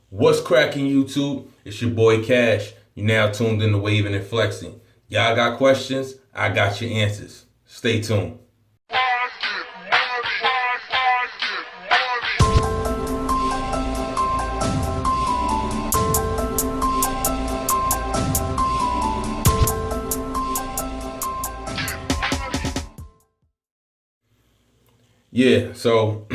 What's cracking, YouTube? It's your boy Cash. You now tuned in to Waving and Flexing. Y'all got questions? I got your answers. Stay tuned. Yeah, so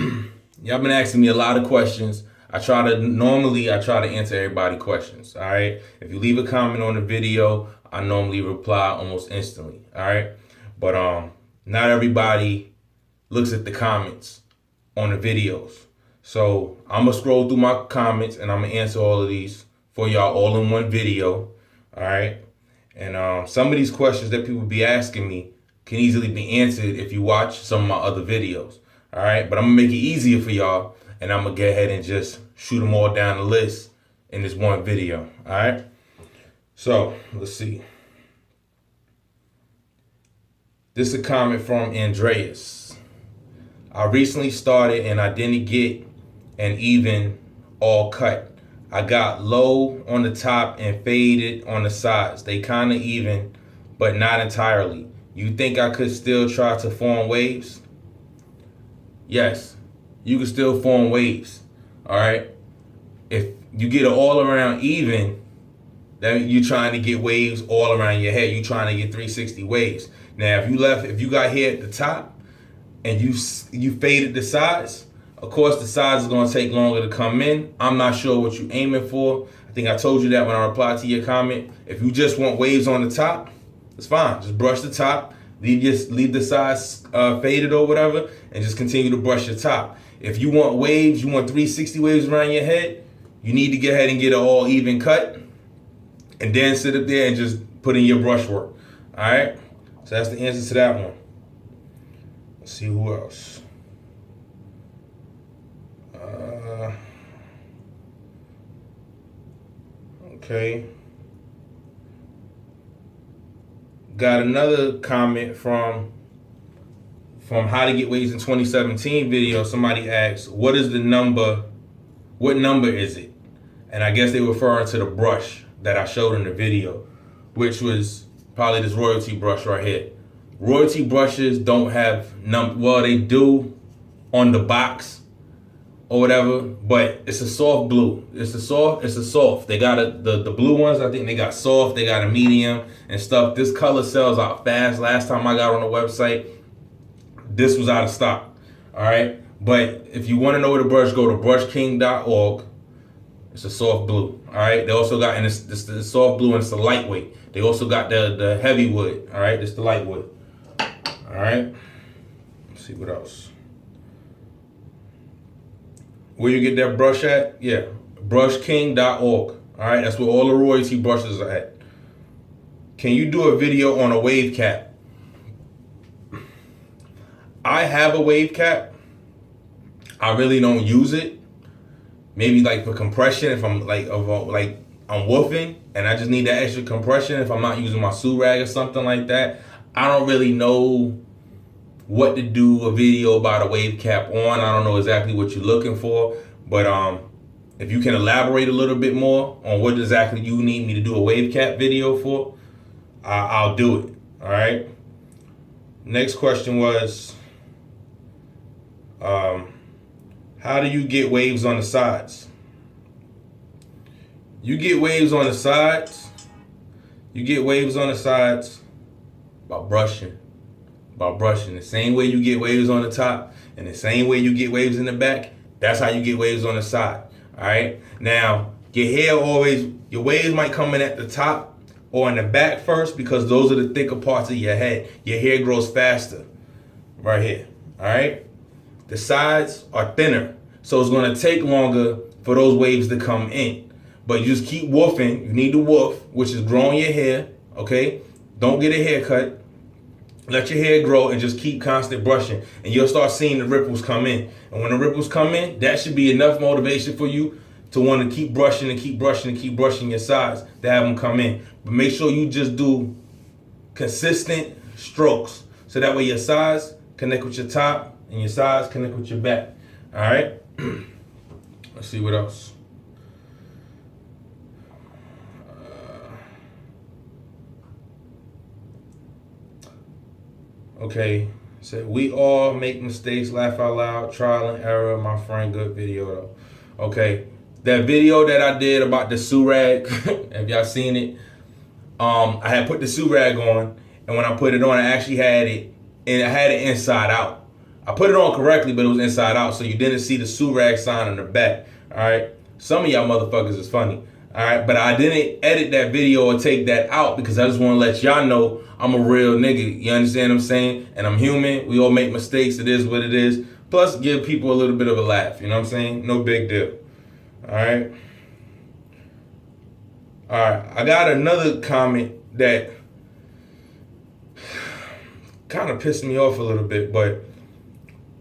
y'all been asking me a lot of questions. I try to answer everybody's questions. All right. If you leave a comment on the video, I normally reply almost instantly. All right. But not everybody looks at the comments on the videos. So I'm gonna scroll through my comments and I'm gonna answer all of these for y'all all in one video. All right. And some of these questions that people be asking me can easily be answered if you watch some of my other videos. All right, but I'm gonna make it easier for y'all, and I'm gonna go ahead and just shoot them all down the list in this one video. All right, so let's see. This is a comment from Andreas. I recently started and I didn't get an even all cut. I got low on the top and faded on the sides. They kind of even, but not entirely. You think I could still try to form waves? Yes, you can still form waves. All right. If you get it all around even, then you're trying to get waves all around your head. You're trying to get 360 waves. Now, if you got hair at the top and you faded the sides, of course the sides is gonna take longer to come in. I'm not sure what you're aiming for. I think I told you that when I replied to your comment. If you just want waves on the top, it's fine. Just brush the top. Leave the sides faded or whatever, and just continue to brush your top. If you want waves, you want 360 waves around your head, you need to go ahead and get an all even cut, and then sit up there and just put in your brush work. All right. So that's the answer to that one. Let's see who else. Okay. Got another comment from How to Get Waves in 2017 video. Somebody asked, what is the number? What number is it? And I guess they were referring to the brush that I showed in the video, which was probably this royalty brush right here. Royalty brushes don't have well, they do on the box or whatever, but it's a soft blue. It's a soft. They got the blue ones, I think they got soft, they got a medium and stuff. This color sells out fast. Last time I got on the website, this was out of stock. All right. But if you want to know where to brush, go to brushking.org. It's a soft blue. All right. They also got, and it's the soft blue and it's the lightweight. They also got the heavy wood. All right. It's the light wood. All right. Let's see what else. Where you get that brush at? Yeah, brushking.org. All right, that's where all the royalty brushes are at. Can you do a video on a wave cap? I have a wave cap. I really don't use it. Maybe like for compression, if I'm I'm woofing and I just need that extra compression if I'm not using my Surag or something like that. I don't really know what to do a video about a wave cap on. I don't know exactly what you're looking for, but if you can elaborate a little bit more on what exactly you need me to do a wave cap video for, I'll do it. All right. Next question was, how do you get waves on the sides? You get waves on the sides. You get waves on the sides by brushing. The same way you get waves on the top and the same way you get waves in the back, that's how you get waves on the side. All right. Now, your waves might come in at the top or in the back first because those are the thicker parts of your head. Your hair grows faster right here. All right. The sides are thinner, so it's going to take longer for those waves to come in. But you just keep woofing. You need to woof, which is growing your hair. Okay. Don't get a haircut. Let your hair grow and just keep constant brushing, and you'll start seeing the ripples come in. And when the ripples come in, that should be enough motivation for you to want to keep brushing and keep brushing and keep brushing your sides to have them come in. But make sure you just do consistent strokes so that way your sides connect with your top and your sides connect with your back. All right. Let's see what else. Okay. Said we all make mistakes, laugh out loud, trial and error. My friend, good video though. Okay. That video that I did about the Surag, have y'all seen it? I had put the Surag on, and when I put it on, I actually had it, and I had it inside out. I put it on correctly, but it was inside out, so you didn't see the Surag sign on the back. All right. Some of y'all motherfuckers is funny. All right, but I didn't edit that video or take that out because I just want to let y'all know I'm a real nigga. You understand what I'm saying? And I'm human. We all make mistakes. It is what it is. Plus, give people a little bit of a laugh. You know what I'm saying? No big deal. All right. All right. I got another comment that kind of pissed me off a little bit, but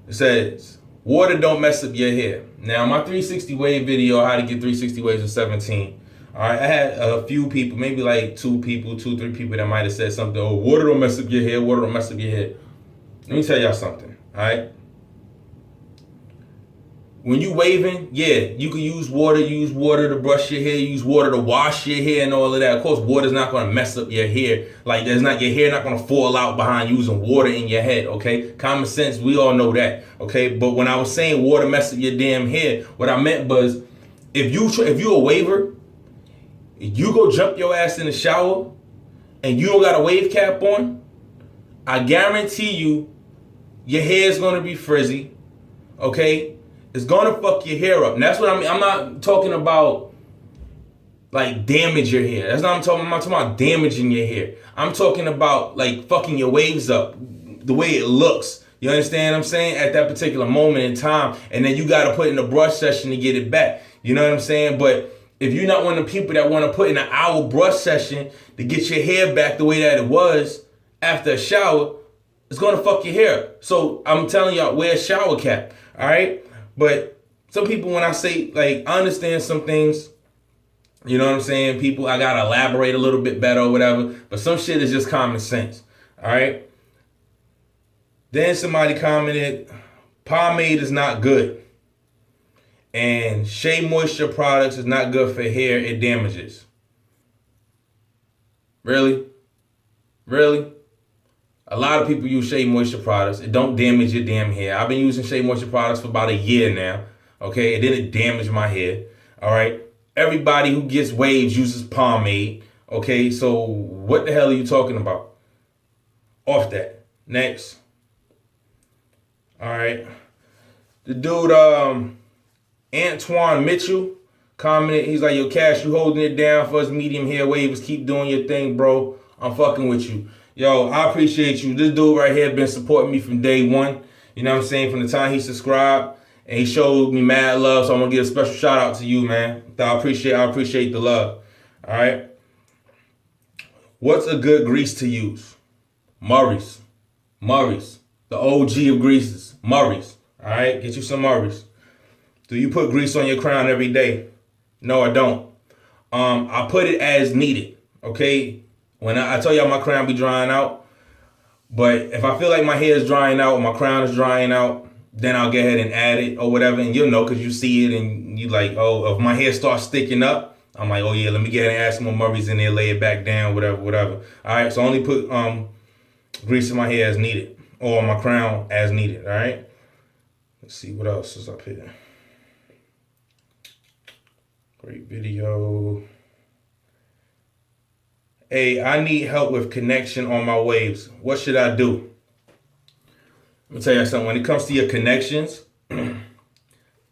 it says, water don't mess up your hair. Now, my 360 wave video, how to get 360 waves in 17. All right, I had a few people, maybe like two, three people that might have said something. Oh, water don't mess up your hair. Water don't mess up your hair. Let me tell y'all something. All right. When you waving, yeah, you can use water to brush your hair, use water to wash your hair and all of that. Of course, water's not going to mess up your hair. Like, your hair not going to fall out behind using water in your head, okay? Common sense, we all know that, okay? But when I was saying water mess up your damn hair, what I meant was, if you a waver, you go jump your ass in the shower and you don't got a wave cap on, I guarantee you, your hair is going to be frizzy, okay? It's gonna fuck your hair up. And that's what I mean. I'm not talking about like damage your hair. That's not what I'm talking about. I'm not talking about damaging your hair. I'm talking about like fucking your waves up, the way it looks. You understand what I'm saying? At that particular moment in time. And then you gotta put in a brush session to get it back. You know what I'm saying? But if you're not one of the people that wanna put in an hour brush session to get your hair back the way that it was after a shower, it's gonna fuck your hair up. So I'm telling y'all, wear a shower cap. All right? But some people, when I say, like, I understand some things, you know what I'm saying? People, I gotta elaborate a little bit better or whatever, but some shit is just common sense, all right? Then somebody commented, pomade is not good. And Shea Moisture products is not good for hair, it damages. Really? Really? A lot of people use Shea Moisture products. It don't damage your damn hair. I've been using Shea Moisture products for about a year now. Okay, it didn't damage my hair. All right. Everybody who gets waves uses pomade. Okay, so what the hell are you talking about? Off that. Next. All right. The dude, Antoine Mitchell, commented. He's like, yo, Cash, you holding it down for us medium hair wavers. Keep doing your thing, bro. I'm fucking with you. Yo, I appreciate you. This dude right here been supporting me from day one. You know what I'm saying? From the time he subscribed and he showed me mad love. So I'm gonna give a special shout out to you, man. I appreciate the love. All right. What's a good grease to use? Murray's. The OG of greases. Murray's. All right. Get you some Murray's. Do you put grease on your crown every day? No, I don't. I put it as needed. Okay. When I tell y'all my crown be drying out, but if I feel like my hair is drying out or my crown is drying out, then I'll go ahead and add it or whatever, and you'll know because you see it and you like, oh, if my hair starts sticking up, I'm like, oh yeah, let me get ahead and add some more Murray's in there, lay it back down, whatever. All right, so I only put grease in my hair as needed or my crown as needed. All right. Let's see what else is up here. Great video. Hey, I need help with connection on my waves. What should I do? Let me tell you something. When it comes to your connections,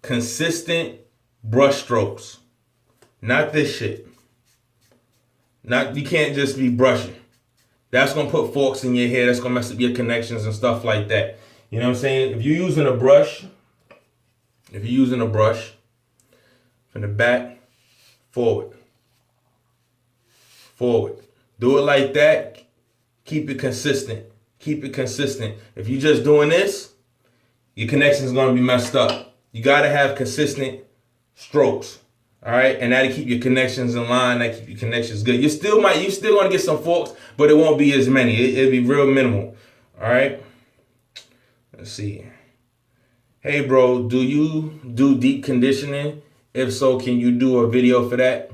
consistent brush strokes. Not this shit. You can't just be brushing. That's going to put forks in your hair. That's going to mess up your connections and stuff like that. You know what I'm saying? If you're using a brush from the back, forward. Do it like that. Keep it consistent. If you're just doing this, your connection is going to be messed up. You got to have consistent strokes. All right. And that'll keep your connections in line. That keep your connections good. You still going to get some forks, but it won't be as many. It'll be real minimal. All right. Let's see. Hey, bro, do you do deep conditioning? If so, can you do a video for that?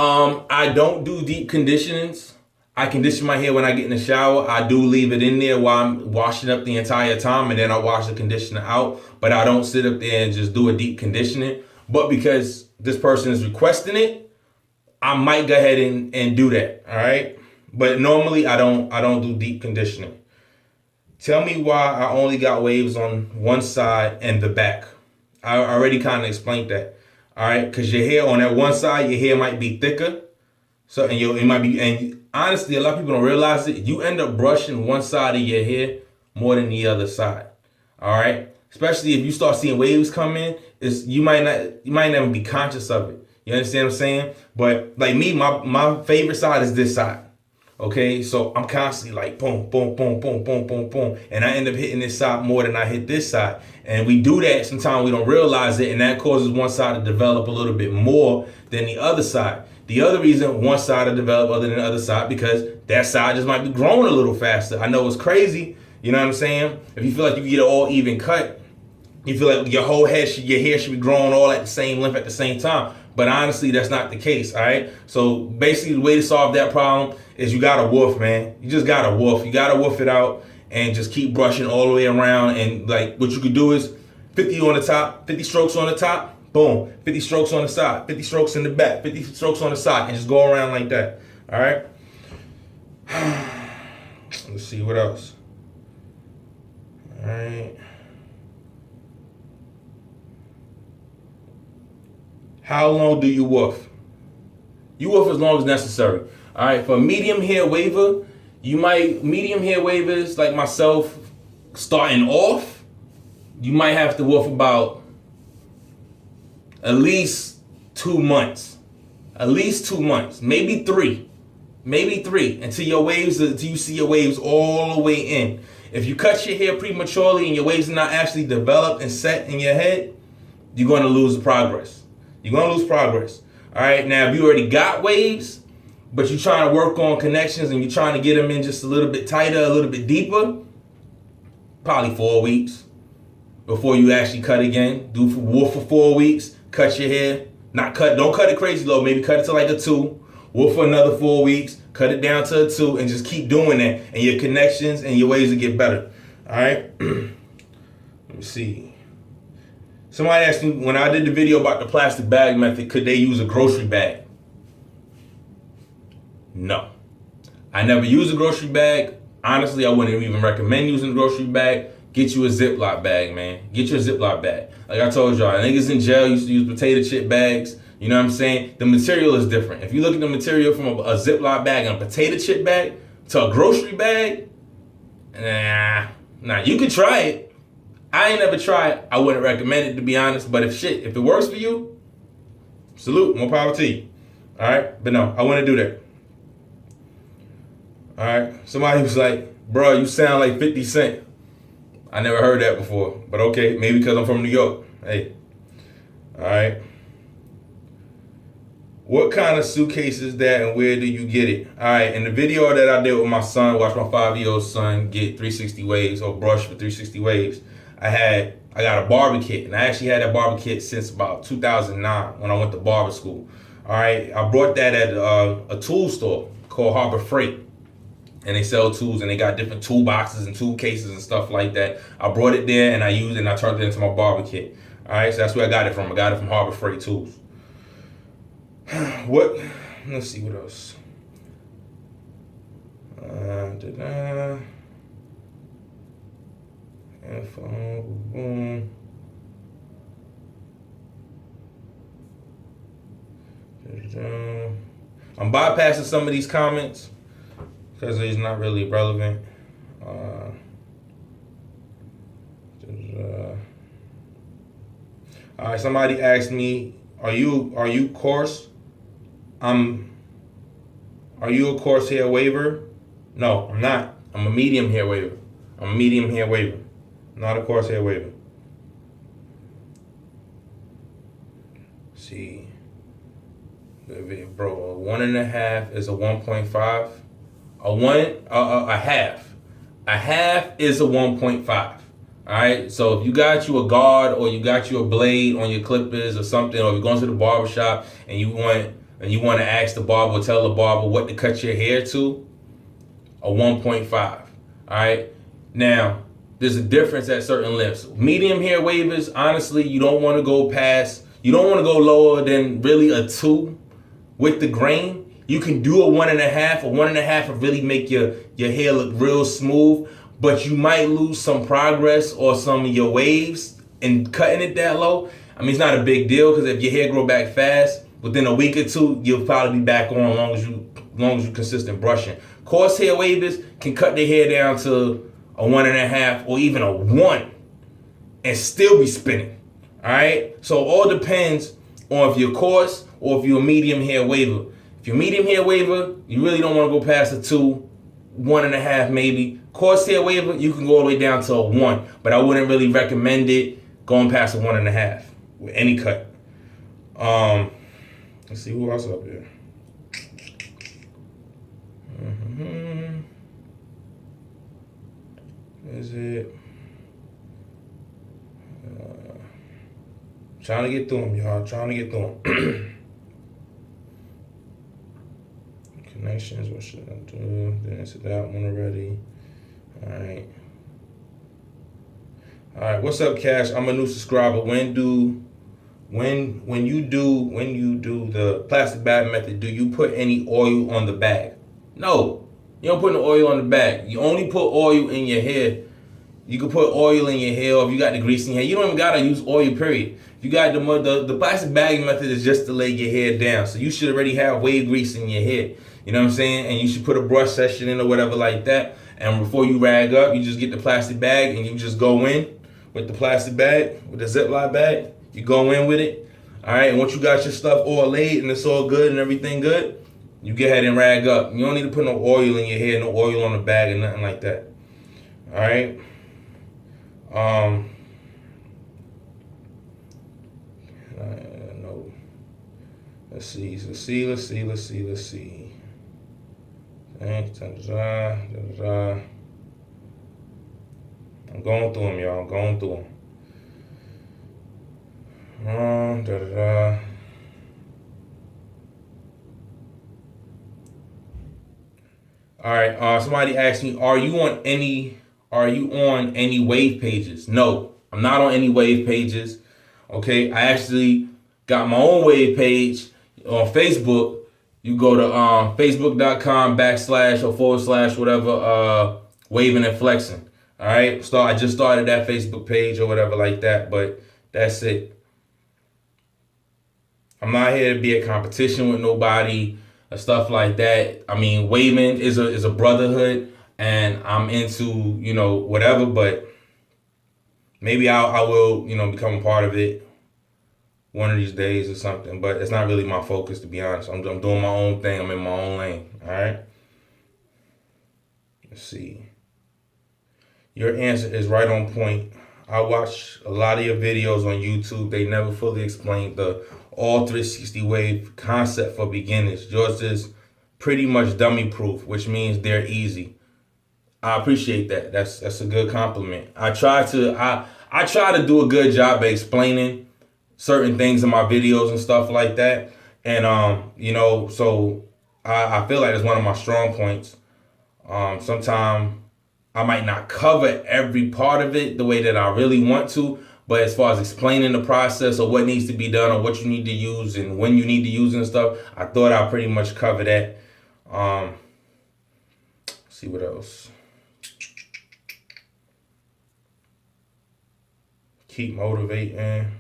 I don't do deep conditionings. I condition my hair when I get in the shower. I do leave it in there while I'm washing up the entire time, and then I wash the conditioner out. But I don't sit up there and just do a deep conditioning. But because this person is requesting it, I might go ahead and do that. All right. But normally I don't do deep conditioning. Tell me why I only got waves on one side and the back. I already kind of explained that. All right, because your hair on that one side, your hair might be thicker. So it might be, and honestly, a lot of people don't realize it. You end up brushing one side of your hair more than the other side. All right, especially if you start seeing waves come in, you might not even be conscious of it. You understand what I'm saying? But like me, my favorite side is this side. Okay, so I'm constantly like boom, boom, boom, boom, boom, boom, boom, and I end up hitting this side more than I hit this side. And we do that sometimes we don't realize it, and that causes one side to develop a little bit more than the other side. The other reason one side to develop other than the other side because that side just might be growing a little faster. I know it's crazy, you know what I'm saying? If you feel like you get an all even cut, you feel like your whole head, your hair should be growing all at the same length at the same time. But honestly, that's not the case, all right? So basically, the way to solve that problem is you gotta woof, man. You just gotta woof. You gotta woof it out and just keep brushing all the way around. And like what you could do is 50 on the top, 50 strokes on the top, boom. 50 strokes on the side, 50 strokes in the back, 50 strokes on the side, and just go around like that, all right? Let's see, what else? All right. How long do you woof? You woof as long as necessary. All right, for a medium hair waver, medium hair wavers like myself, starting off, you might have to woof about at least 2 months. At least 2 months, maybe three, until you see your waves all the way in. If you cut your hair prematurely and your waves are not actually developed and set in your head, you're going to lose progress. You're going to lose progress. All right. Now, if you already got waves, but you're trying to work on connections and you're trying to get them in just a little bit tighter, a little bit deeper, probably 4 weeks before you actually cut again. Do woof for 4 weeks. Cut your hair. Don't cut it crazy low. Maybe cut it to like a 2. Woof for another 4 weeks. Cut it down to a 2 and just keep doing that. And your connections and your waves will get better. All right. Let me see. Somebody asked me when I did the video about the plastic bag method, could they use a grocery bag? No. I never used a grocery bag. Honestly, I wouldn't even recommend using a grocery bag. Get you a Ziploc bag, man. Get you a Ziploc bag. Like I told y'all, niggas in jail used to use potato chip bags. You know what I'm saying? The material is different. If you look at the material from a Ziploc bag and a potato chip bag to a grocery bag, nah, you could try it. I ain't never tried. I wouldn't recommend it, to be honest. But if it works for you, salute, more power to you. All right, but no, I wouldn't do that. All right, somebody was like, "Bro, you sound like 50 Cent." I never heard that before, but okay, maybe because I'm from New York. Hey, all right. What kind of suitcase is that, and where do you get it? All right, in the video that I did with my son, watch my 5-year-old son get 360 waves or brush for 360 waves. I got a barber kit, and I actually had that barber kit since about 2009 when I went to barber school. All right, I brought that at a tool store called Harbor Freight, and they sell tools, and they got different toolboxes and tool cases and stuff like that. I brought it there, and I used it, and I turned it into my barber kit. All right, so that's where I got it from. I got it from Harbor Freight Tools. Let's see what else. Boom. I'm bypassing some of these comments because it's not really relevant. All right, somebody asked me, are you coarse? Are you a coarse hair waver? No, I'm not. I'm a medium hair waver. Not a coarse hair waver. See, bro, a 1.5 is a 1.5. A half is a 1.5. All right. So if you got you a guard or you got you a blade on your clippers or something, or you're going to the barber shop and you want to ask the barber or tell the barber what to cut your hair to, a 1.5. All right. Now, there's a difference at certain lengths. Medium hair wavers, honestly, you don't want to go past, you don't want to go lower than really a 2 with the grain. You can do a 1.5. A 1.5 will really make your hair look real smooth, but you might lose some progress or some of your waves in cutting it that low. I mean, it's not a big deal because if your hair grow back fast, within a week or two, you'll probably be back on as long as you consistent brushing. Coarse hair wavers can cut their hair down to a 1.5 or even a 1 and still be spinning. All right. So it all depends on if you're coarse or if you're a medium hair waver. If you're medium hair waver, you really don't want to go past a 2, 1.5 maybe. Coarse hair waver, you can go all the way down to a 1, but I wouldn't really recommend it going past a 1.5 with any cut. Let's see who else up here. Is it? Trying to get through them, y'all. Trying to get through them. Connections, what should I do? Didn't answer that one already. Alright. Alright, what's up, Cash? I'm a new subscriber. When you do the plastic bag method, do you put any oil on the bag? No. You don't put no oil on the bag. You only put oil in your hair. You can put oil in your hair, or if you got the grease in your hair. You don't even gotta use oil, period. You got the plastic bagging method is just to lay your hair down. So you should already have wave grease in your hair. You know what I'm saying? And you should put a brush section in or whatever like that. And before you rag up, you just get the plastic bag and you just go in with the plastic bag, with the Ziploc bag. You go in with it. All right. And once you got your stuff all laid and it's all good and everything good, you get ahead and rag up. You don't need to put no oil in your hair, no oil on the bag or nothing like that. All right. No. Let's see. Thanks. I'm going through them, y'all. I'm going through them. All right. Somebody asked me, are you on any wave pages? No, I'm not on any wave pages. Okay, I actually got my own wave page on Facebook. You go to facebook.com/or/whatever waving and flexing. All right, I just started that Facebook page or whatever like that, but that's it. I'm not here to be a competition with nobody or stuff like that. I mean, waving is a brotherhood, and I'm into whatever, but maybe I will become a part of it one of these days or something. But it's not really my focus, to be honest. I'm doing my own thing. I'm in my own lane. All right. Let's see. Your answer is right on point. I watch a lot of your videos on YouTube. They never fully explain the all 360 wave concept for beginners. Yours is pretty much dummy proof, which means they're easy. I appreciate that. That's a good compliment. I try to do a good job at explaining certain things in my videos and stuff like that. And so I feel like it's one of my strong points. Sometimes I might not cover every part of it the way that I really want to, but as far as explaining the process or what needs to be done or what you need to use and when you need to use and stuff, I thought I pretty much covered that. See what else. Keep motivating.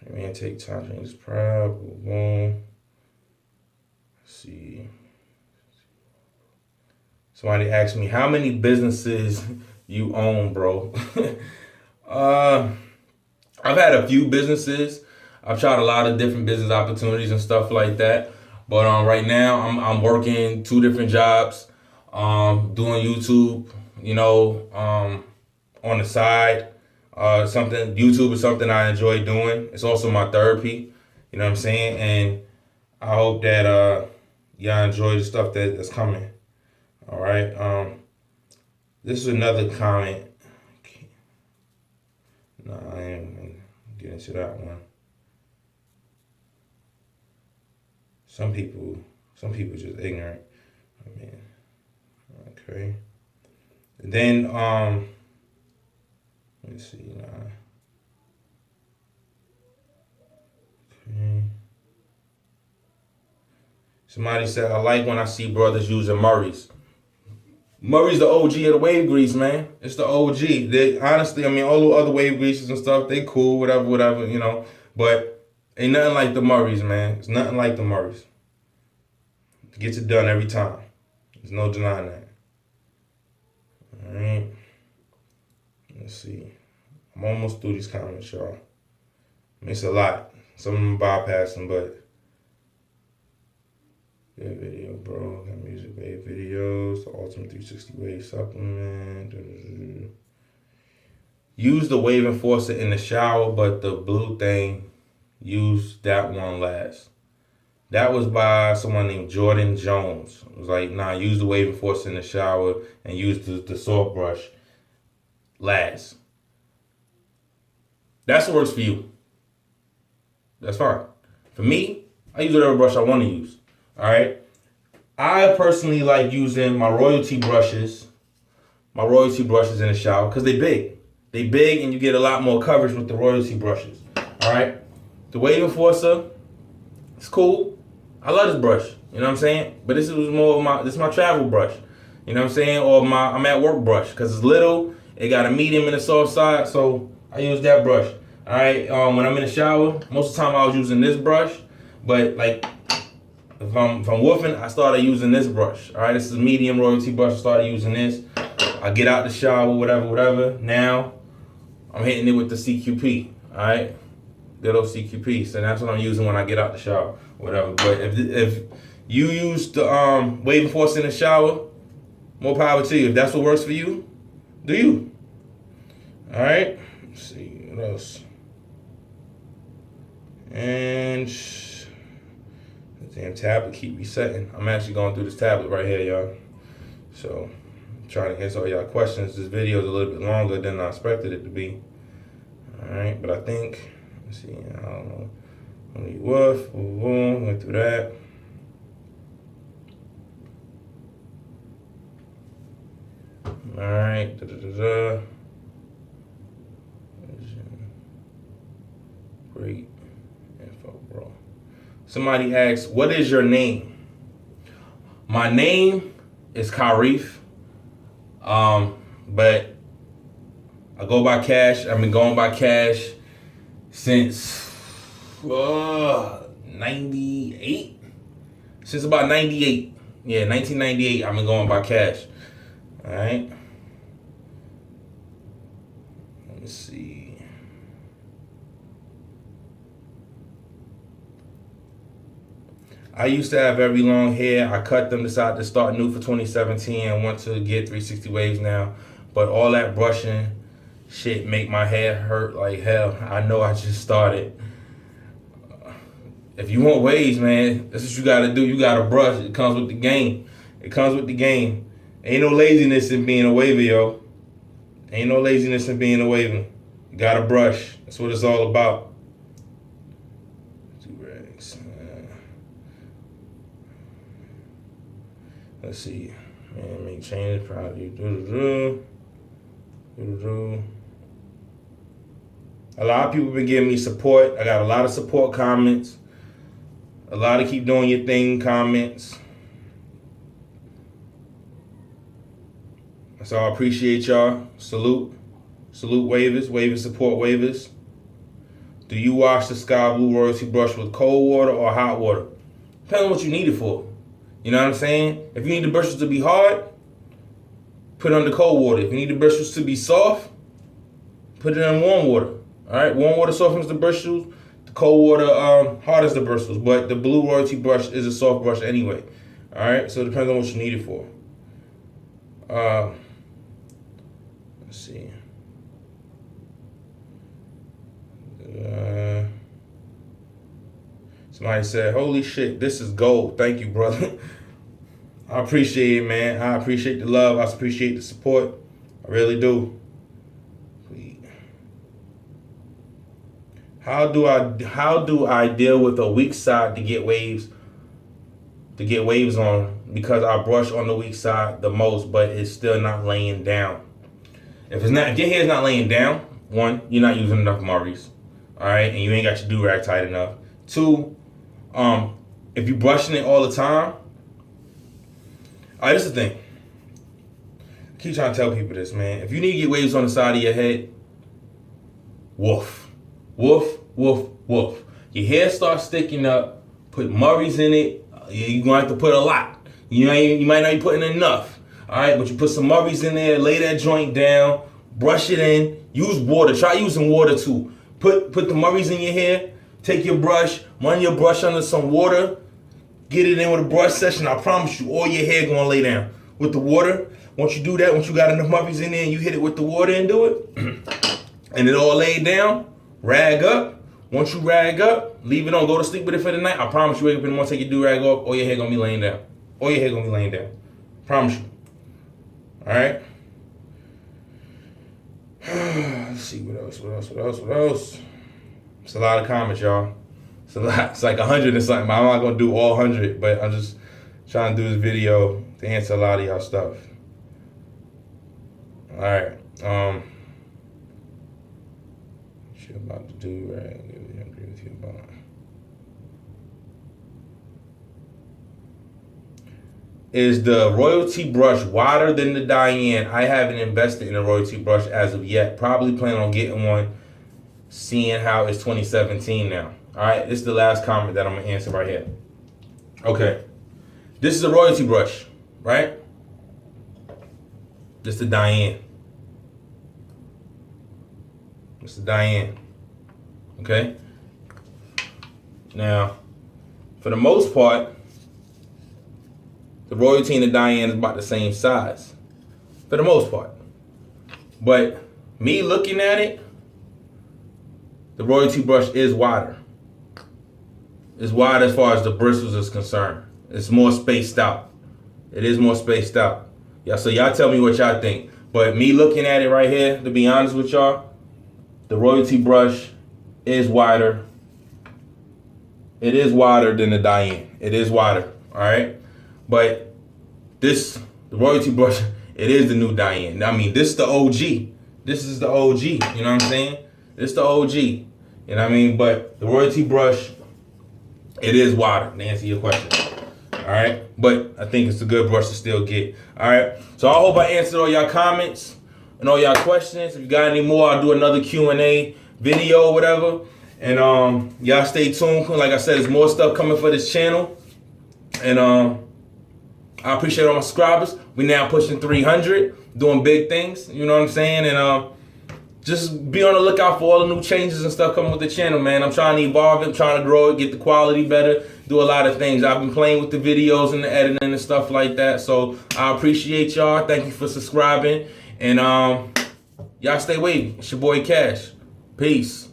Man, take time to change this proud. Boom. Let's see. Somebody asked me, how many businesses you own, bro? I've had a few businesses. I've tried a lot of different business opportunities and stuff like that. But right now, I'm working 2 different jobs, doing YouTube, on the side. YouTube is something I enjoy doing. It's also my therapy. You know what I'm saying? And I hope that y'all enjoy the stuff that's coming. All right. This is another comment. No, I ain't gonna get into that one. Some people just ignorant. I mean, Okay. Then let me see. Okay. Somebody said I like when I see brothers using Murray's. Murray's the OG of the wave grease, man. It's the OG. They honestly, I mean, all the other wave greases and stuff, they cool, whatever. But ain't nothing like the Murray's, man. It's nothing like the Murray's. It gets it done every time. There's no denying that. All right. Let's see. I'm almost through these comments, y'all. I mean, it's a lot. Some of them bypassing, but good video, bro. Got music wave videos, the Ultimate 360 Wave Supplement. Use the Wave Enforcer in the shower, but the blue thing, use that one last. That was by someone named Jordan Jones. It was like, nah, use the Wave Enforcer in the shower and use the soft brush last. That's what works for you. That's fine. For me, I use whatever brush I want to use. All right. I personally like using my royalty brushes in the shower because they big. They big and you get a lot more coverage with the royalty brushes. All right. The Wave Enforcer, it's cool. I love this brush. You know what I'm saying? But this is my travel brush. You know what I'm saying? Or I'm at work brush because it's little. It got a medium and a soft side, so I use that brush. All right. When I'm in the shower, most of the time I was using this brush, but like if I'm woofing, I started using this brush. All right. This is a medium royalty brush. I started using this. I get out the shower, whatever. Now I'm hitting it with the CQP. All right. Good old CQP. So that's what I'm using when I get out the shower, whatever. But if you use the Wave Enforcer in the shower, more power to you. If that's what works for you, do you? All right. Let's see what else. And the damn tablet keep resetting. I'm actually going through this tablet right here, y'all. So I'm trying to answer all y'all questions. This video is a little bit longer than I expected it to be. All right, but I think. Let's see. I don't know. Only woof. Boom. Went through that. All right. Great info, bro. Somebody asked, what is your name? My name is Karif. But I go by Cash. I've been going by Cash since 98. Since about 98. Yeah, 1998, I've been going by Cash. All right. Let me see. I used to have very long hair. I cut them, decided to start new for 2017 and want to get 360 waves now. But all that brushing shit make my hair hurt like hell. I know I just started. If you want waves, man, that's what you gotta do. You gotta brush. It comes with the game. Ain't no laziness in being a waver, yo. Ain't no laziness in being a waver. You gotta brush. That's what it's all about. Let's see. Man, make changes. Proud of you. A lot of people been giving me support. I got a lot of support comments. A lot of keep doing your thing comments. So I appreciate y'all. Salute waivers, waiver support waivers. Do you wash the Sky Blue Royalty brush with cold water or hot water? Depends on what you need it for. You know what I'm saying? If you need the bristles to be hard, put it under cold water. If you need the bristles to be soft, put it in warm water. All right, warm water softens the bristles. The cold water hardens the bristles. But the Blue Royalty brush is a soft brush anyway. All right, so it depends on what you need it for. Let's see. Somebody said, holy shit, this is gold. Thank you, brother. I appreciate it, man. I appreciate the love. I appreciate the support. I really do. How do I deal with a weak side to get waves to get waves on because I brush on the weak side the most, but it's still not laying down. If your hair's not laying down, one, you're not using enough Murray's, all right, and you ain't got your do-rag tight enough. Two, if you're brushing it all the time, all right, this is the thing. I keep trying to tell people this, man. If you need to get waves on the side of your head, woof, woof, woof, woof. Your hair starts sticking up. Put Murray's in it. You're gonna have to put a lot. You might not be putting enough. All right, but you put some Murray's in there. Lay that joint down. Brush it in. Use water. Try using water too. Put the Murray's in your hair. Take your brush. Run your brush under some water. Get it in with a brush session. I promise you, all your hair gonna lay down with the water. Once you do that, once you got enough Murray's in there, and you hit it with the water and do it, and it all laid down. Rag up. Once you rag up, leave it on, go to sleep with it for the night. I promise you, wake up in the morning, take your do-rag off, all your hair gonna be laying down. All your hair gonna be laying down. Promise you. All right? Let's see, what else? It's a lot of comments, y'all. It's a lot. It's like 100 and something. I'm not gonna do all 100, but I'm just trying to do this video to answer a lot of y'all stuff. All right. She about to do right. I agree with you about. Is the royalty brush wider than the Diane? I haven't invested in a royalty brush as of yet. Probably plan on getting one, seeing how it's 2017 now. All right, this is the last comment that I'm gonna answer right here. Okay, this is a royalty brush, right? This is the Diane. This is Diane. Okay? Now, for the most part, the royalty and the Diane is about the same size. For the most part. But me looking at it, the royalty brush is wider. It's wide as far as the bristles is concerned. It's more spaced out. It is more spaced out. Yeah, so y'all tell me what y'all think. But me looking at it right here, to be honest with y'all, the royalty brush is wider. It is wider than the Diane. It is wider, all right? But the royalty brush, it is the new Diane. I mean, this is the OG. This is the OG, you know what I'm saying? This is the OG, you know what I mean? But the royalty brush, it is wider, to answer your question, all right? But I think it's a good brush to still get, all right? So I hope I answered all y'all comments and all y'all questions. If you got any more, I'll do another Q&A video or whatever. And y'all stay tuned. Like I said, there's more stuff coming for this channel. And I appreciate all my subscribers. We now pushing 300, doing big things. You know what I'm saying? And just be on the lookout for all the new changes and stuff coming with the channel, man. I'm trying to evolve it, I'm trying to grow it, get the quality better, do a lot of things. I've been playing with the videos and the editing and stuff like that. So I appreciate y'all. Thank you for subscribing. And y'all stay wavy. It's your boy Cash. Peace.